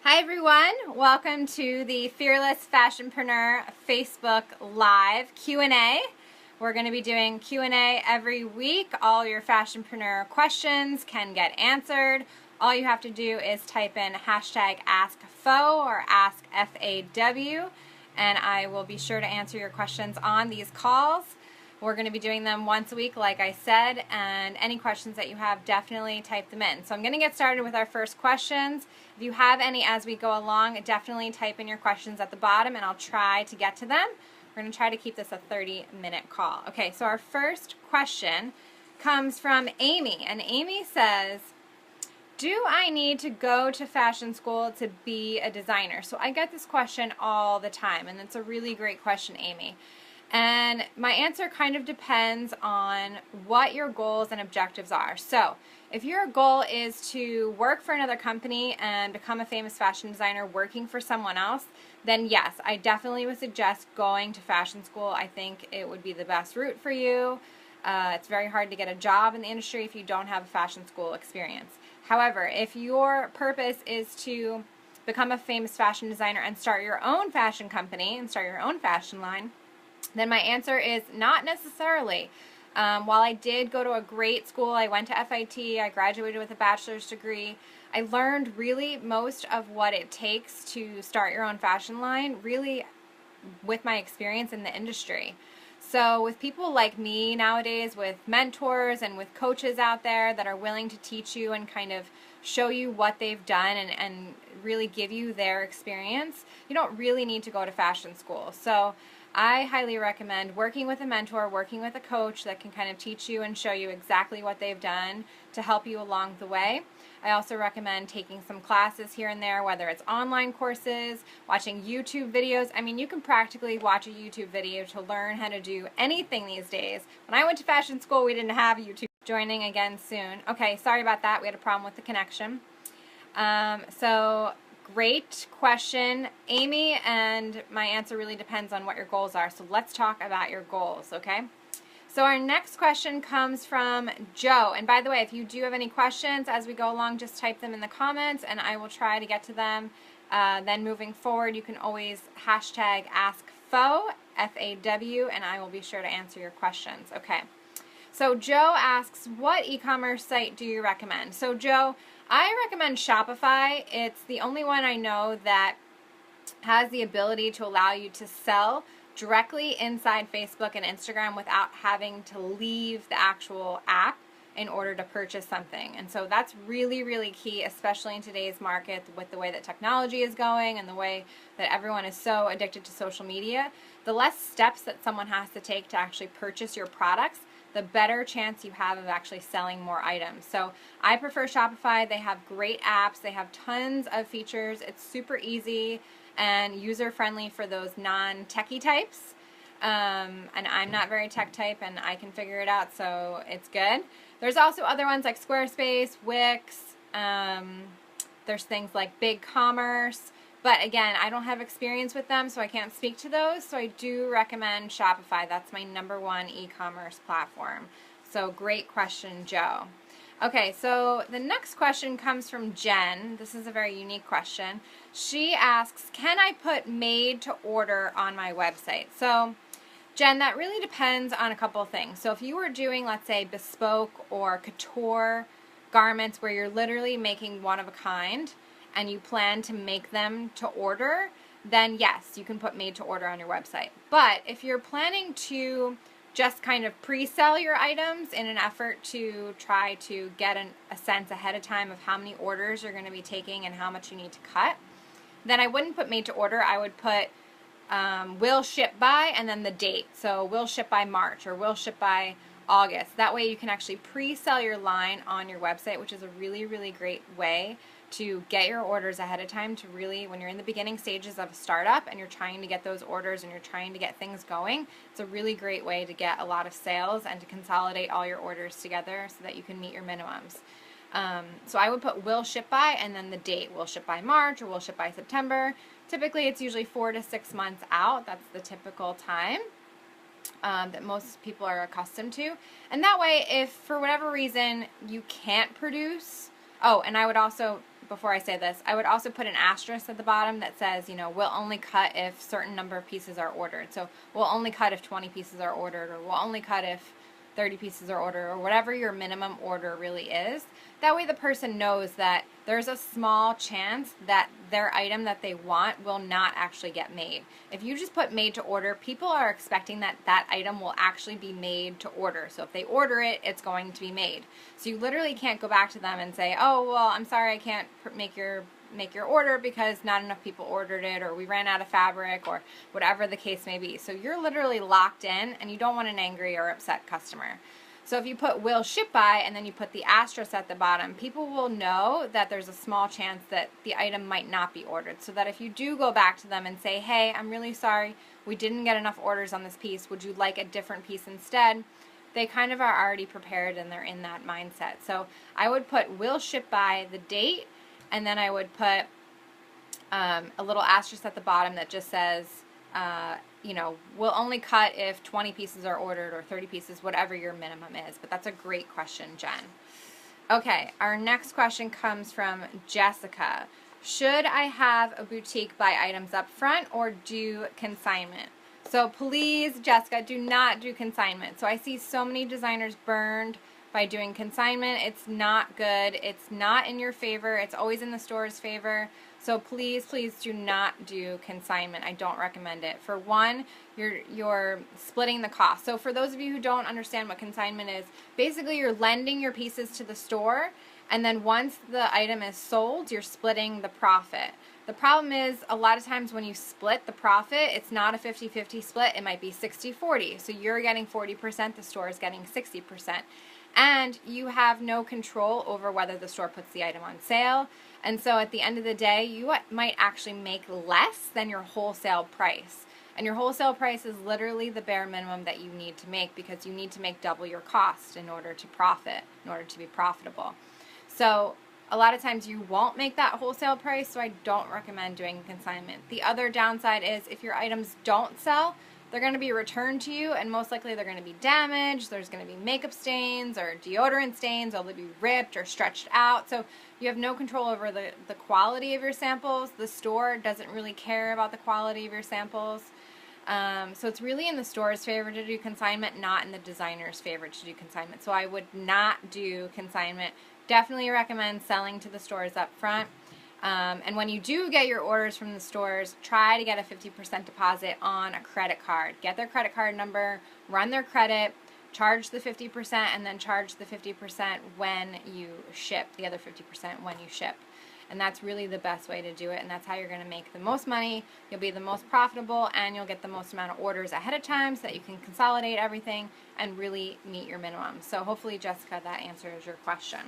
Hi everyone, welcome to the Fearless Fashionpreneur Facebook Live Q&A. We're going to be doing Q&A every week. All your fashionpreneur questions can get answered. All you have to do is type in hashtag AskFo or AskFAW, and I will be sure to answer your questions on these calls. We're going to be doing them once a week, like I said, and any questions that you have, definitely type them in. So I'm going to get started with our first questions. If you have any as we go along, definitely type in your questions at the bottom, and I'll try to get to them. We're going to try to keep this a 30-minute call. Okay, so our first question comes from Amy, and Amy says, do I need to go to fashion school to be a designer? So I get this question all the time, and it's a really great question, Amy. And my answer kind of depends on what your goals and objectives are. So if your goal is to work for another company and become a famous fashion designer working for someone else, then yes, I definitely would suggest going to fashion school. I think it would be the best route for you. It's very hard to get a job in the industry if you don't have a fashion school experience. However, if your purpose is to become a famous fashion designer and start your own fashion company and start your own fashion line, then my answer is not necessarily. While I did go to a great school, I went to FIT, I graduated with a bachelor's degree, I learned really most of what it takes to start your own fashion line, really with my experience in the industry. So with people like me nowadays, with mentors and with coaches out there that are willing to teach you and kind of show you what they've done and really give you their experience, you don't really need to go to fashion school. So I highly recommend working with a mentor, working with a coach that can kind of teach you and show you exactly what they've done to help you along the way. I also recommend taking some classes here and there, whether it's online courses, watching YouTube videos. I mean, you can practically watch a YouTube video to learn how to do anything these days. When I went to fashion school, we didn't have YouTube. Joining again soon. Okay, sorry about that. We had a problem with the connection. Great question, Amy, and my answer really depends on what your goals are. So let's talk about your goals, okay? So our next question comes from Joe. And by the way, if you do have any questions as we go along, just type them in the comments and I will try to get to them. Then moving forward, you can always hashtag AskFo, F-A-W, and I will be sure to answer your questions, okay? So Joe asks, what e-commerce site do you recommend? So Joe, I recommend Shopify. It's the only one I know that has the ability to allow you to sell directly inside Facebook and Instagram without having to leave the actual app in order to purchase something. And so that's really, really key, especially in today's market with the way that technology is going and the way that everyone is so addicted to social media. The less steps that someone has to take to actually purchase your products, the better chance you have of actually selling more items. So I prefer Shopify. They have great apps. They have tons of features. It's super easy and user-friendly for those non-techie types. And I'm not very tech type and I can figure it out, so it's good. There's also other ones like Squarespace, Wix. There's things like BigCommerce. But again, I don't have experience with them, so I can't speak to those. So I do recommend Shopify. That's my #1 e-commerce platform. So great question, Joe. Okay, so the next question comes from Jen. This is a very unique question. She asks, can I put made to order on my website? So Jen, that really depends on a couple of things. So if you were doing, let's say, bespoke or couture garments where you're literally making one of a kind, and you plan to make them to order, then yes, you can put made to order on your website. But if you're planning to just kind of pre-sell your items in an effort to try to get a sense ahead of time of how many orders you're going to be taking and how much you need to cut, then I wouldn't put made to order. I would put will ship by and then the date. So will ship by March or will ship by August. That way you can actually pre-sell your line on your website, which is a really, really great way to get your orders ahead of time to really, when you're in the beginning stages of a startup and you're trying to get those orders and you're trying to get things going, it's a really great way to get a lot of sales and to consolidate all your orders together so that you can meet your minimums. So I would put will ship by and then the date. Will ship by March or will ship by September. Typically it's usually 4 to 6 months out. That's the typical time that most people are accustomed to. And that way, if for whatever reason you can't produce, oh, and I would also before I say this, I would also put an asterisk at the bottom that says, you know, we'll only cut if certain number of pieces are ordered. So we'll only cut if 20 pieces are ordered, or we'll only cut if 30 pieces are ordered, or whatever your minimum order really is. That way the person knows that there's a small chance that their item that they want will not actually get made. If you just put made to order, people are expecting that that item will actually be made to order. So if they order it, it's going to be made. So you literally can't go back to them and say, oh, well, I'm sorry, I can't make your order because not enough people ordered it, or we ran out of fabric, or whatever the case may be. So you're literally locked in, and you don't want an angry or upset customer. So if you put will ship by and then you put the asterisk at the bottom, people will know that there's a small chance that the item might not be ordered. So that if you do go back to them and say, hey, I'm really sorry, we didn't get enough orders on this piece, would you like a different piece instead? They kind of are already prepared and they're in that mindset. So I would put will ship by, the date, and then I would put a little asterisk at the bottom that just says, you know, we'll only cut if 20 pieces are ordered, or 30 pieces, whatever your minimum is. But that's a great question, Jen. Okay, our next question comes from Jessica. Should I have a boutique buy items up front or do consignment? So please, Jessica, do not do consignment. So I see so many designers burned by doing consignment. It's not good. It's not in your favor. It's always in the store's favor. So please, please do not do consignment. I don't recommend it. For one, you're splitting the cost. So for those of you who don't understand what consignment is, basically you're lending your pieces to the store, and then once the item is sold, you're splitting the profit. The problem is, a lot of times when you split the profit, it's not a 50-50 split. It might be 60-40. So you're getting 40%, the store is getting 60%. And you have no control over whether the store puts the item on sale. And so at the end of the day, you might actually make less than your wholesale price. And your wholesale price is literally the bare minimum that you need to make, because you need to make double your cost in order to profit, in order to be profitable. So a lot of times you won't make that wholesale price, so I don't recommend doing consignment. The other downside is if your items don't sell, they're going to be returned to you, and most likely they're going to be damaged. There's going to be makeup stains or deodorant stains, or they'll be ripped or stretched out. So you have no control over the quality of your samples. The store doesn't really care about the quality of your samples. So it's really in the store's favor to do consignment, not in the designer's favor to do consignment. So I would not do consignment. Definitely recommend selling to the stores up front. And when you do get your orders from the stores, try to get a 50% deposit on a credit card. Get their credit card number, run their credit, charge the 50%, and then charge the 50% when you ship, the other 50% when you ship. And that's really the best way to do it, and that's how you're going to make the most money. You'll be the most profitable, and you'll get the most amount of orders ahead of time so that you can consolidate everything and really meet your minimum. So hopefully, Jessica, that answers your question.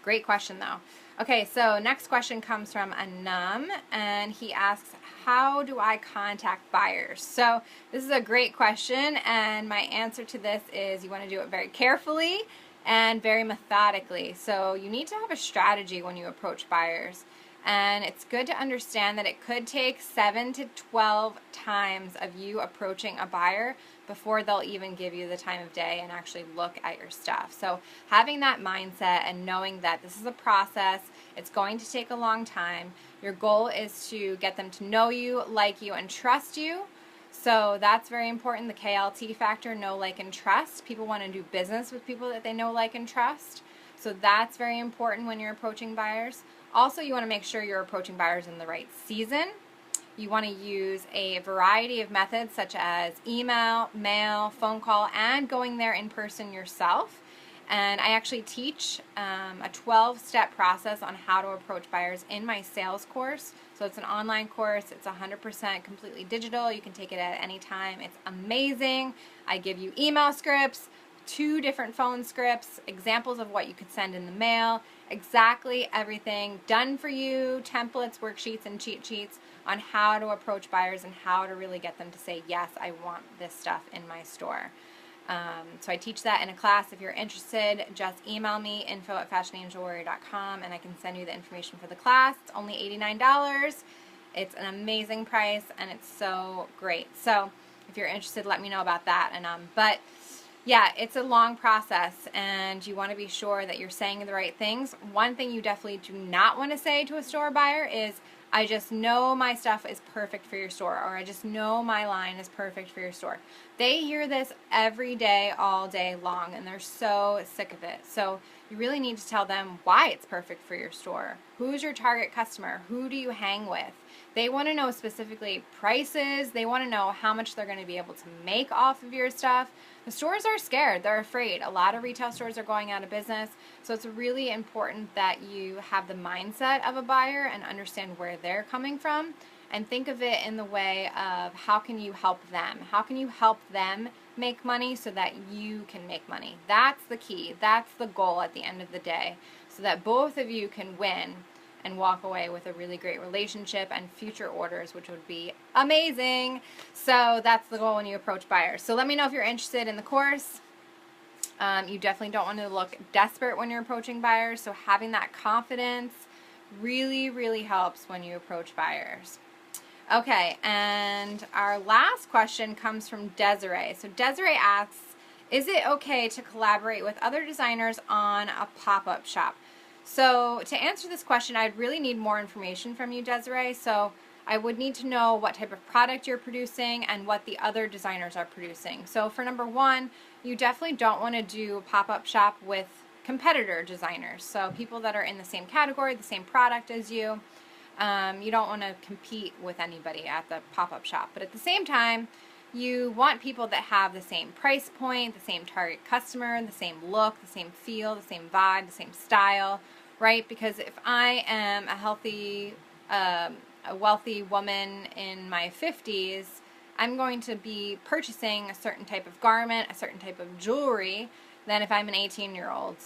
Great question, though. Okay, so next question comes from Anam, and he asks, how do I contact buyers? So this is a great question, and my answer to this is you want to do it very carefully and very methodically. So you need to have a strategy when you approach buyers. And it's good to understand that it could take 7 to 12 times of you approaching a buyer before they'll even give you the time of day and actually look at your stuff. So having that mindset and knowing that this is a process, it's going to take a long time. Your goal is to get them to know you, like you, and trust you. So that's very important, the KLT factor, know, like, and trust. People want to do business with people that they know, like, and trust. So that's very important when you're approaching buyers. Also, you want to make sure you're approaching buyers in the right season. You want to use a variety of methods such as email, mail, phone call, and going there in person yourself. And I actually teach a 12-step process on how to approach buyers in my sales course. So it's an online course. It's 100% completely digital. You can take it at any time. It's amazing. I give you email scripts, 2 different phone scripts, examples of what you could send in the mail, exactly everything done for you, templates, worksheets, and cheat sheets on how to approach buyers and how to really get them to say, yes, I want this stuff in my store. So I teach that in a class. If you're interested, just email me, info@fashionangelwarrior.com, and I can send you the information for the class. It's only $89. It's an amazing price, and it's so great. So if you're interested, let me know about that. But Yeah, it's a long process, and you want to be sure that you're saying the right things. One thing you definitely do not want to say to a store buyer is, I just know my stuff is perfect for your store, or I just know my line is perfect for your store. They hear this every day, all day long, and they're so sick of it. So you really need to tell them why it's perfect for your store. Who's your target customer? Who do you hang with? They want to know specifically prices. They want to know how much they're going to be able to make off of your stuff. The stores are scared. They're afraid. A lot of retail stores are going out of business. So it's really important that you have the mindset of a buyer and understand where they're coming from, and think of it in the way of, how can you help them? How can you help them make money so that you can make money? That's the key. That's the goal at the end of the day, so that both of you can win and walk away with a really great relationship and future orders, which would be amazing. So that's the goal when you approach buyers. So let me know if you're interested in the course. You definitely don't want to look desperate when you're approaching buyers, so having that confidence really, really helps when you approach buyers. Okay, and our last question comes from Desiree. So Desiree asks, is it okay to collaborate with other designers on a pop-up shop? So to answer this question, I'd really need more information from you, Desiree. So I would need to know what type of product you're producing and what the other designers are producing. So for number one, you definitely don't want to do a pop-up shop with competitor designers. So people that are in the same category, the same product as you. You don't want to compete with anybody at the pop-up shop. But at the same time, you want people that have the same price point, the same target customer, the same look, the same feel, the same vibe, the same style, right? Because if I am a healthy, a wealthy woman in my 50s, I'm going to be purchasing a certain type of garment, a certain type of jewelry, than if I'm an 18-year-old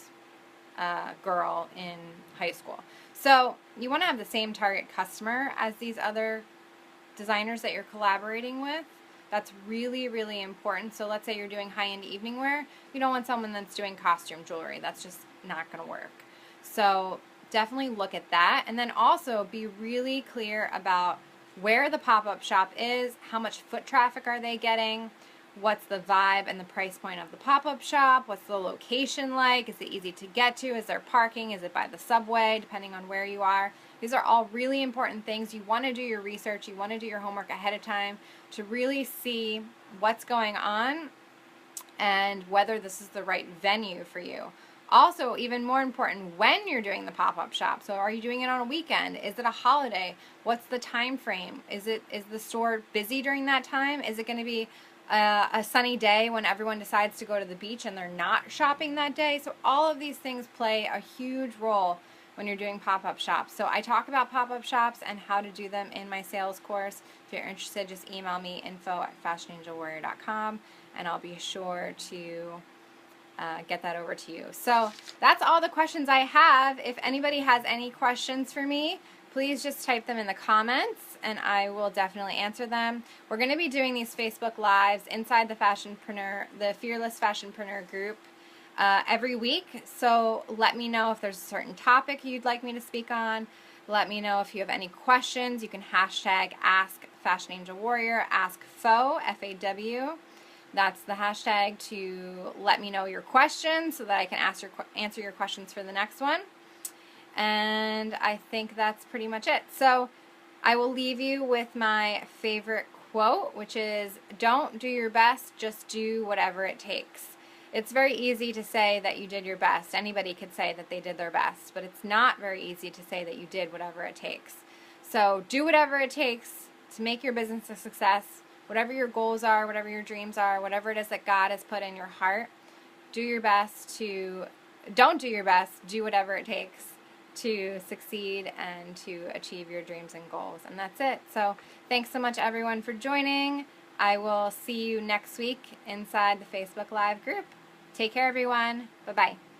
girl in high school. So you want to have the same target customer as these other designers that you're collaborating with. That's really, really important. So let's say you're doing high-end evening wear. You don't want someone that's doing costume jewelry. That's just not going to work. So definitely look at that. And then also be really clear about where the pop-up shop is, how much foot traffic are they getting, what's the vibe and the price point of the pop-up shop, what's the location like, is it easy to get to, is there parking, is it by the subway, depending on where you are. These are all really important things. You want to do your research, you want to do your homework ahead of time to really see what's going on and whether this is the right venue for you. Also, even more important, when you're doing the pop-up shop. So are you doing it on a weekend? Is it a holiday? What's the time frame? Is the store busy during that time? Is it going to be a sunny day when everyone decides to go to the beach and they're not shopping that day? So all of these things play a huge role when you're doing pop-up shops. So I talk about pop-up shops and how to do them in my sales course. If you're interested, just email me, info@fashionangelwarrior.com, and I'll be sure to get that over to you. So that's all the questions I have. If anybody has any questions for me, please just type them in the comments and I will definitely answer them. We're going to be doing these Facebook Lives inside the Fearless Fashionpreneur group every week. So let me know if there's a certain topic you'd like me to speak on. Let me know if you have any questions. You can hashtag #AskFashionAngelWarrior, #AskFo, F-A-W. That's the hashtag to let me know your questions so that I can answer your questions for the next one. And I think that's pretty much it. So I will leave you with my favorite quote, which is, don't do your best, just do whatever it takes. It's very easy to say that you did your best. Anybody could say that they did their best, but it's not very easy to say that you did whatever it takes. So do whatever it takes to make your business a success. Whatever your goals are, whatever your dreams are, whatever it is that God has put in your heart, don't do your best, do whatever it takes to succeed and to achieve your dreams and goals. And that's it. So thanks so much everyone for joining. I will see you next week inside the Facebook Live group. Take care everyone. Bye-bye.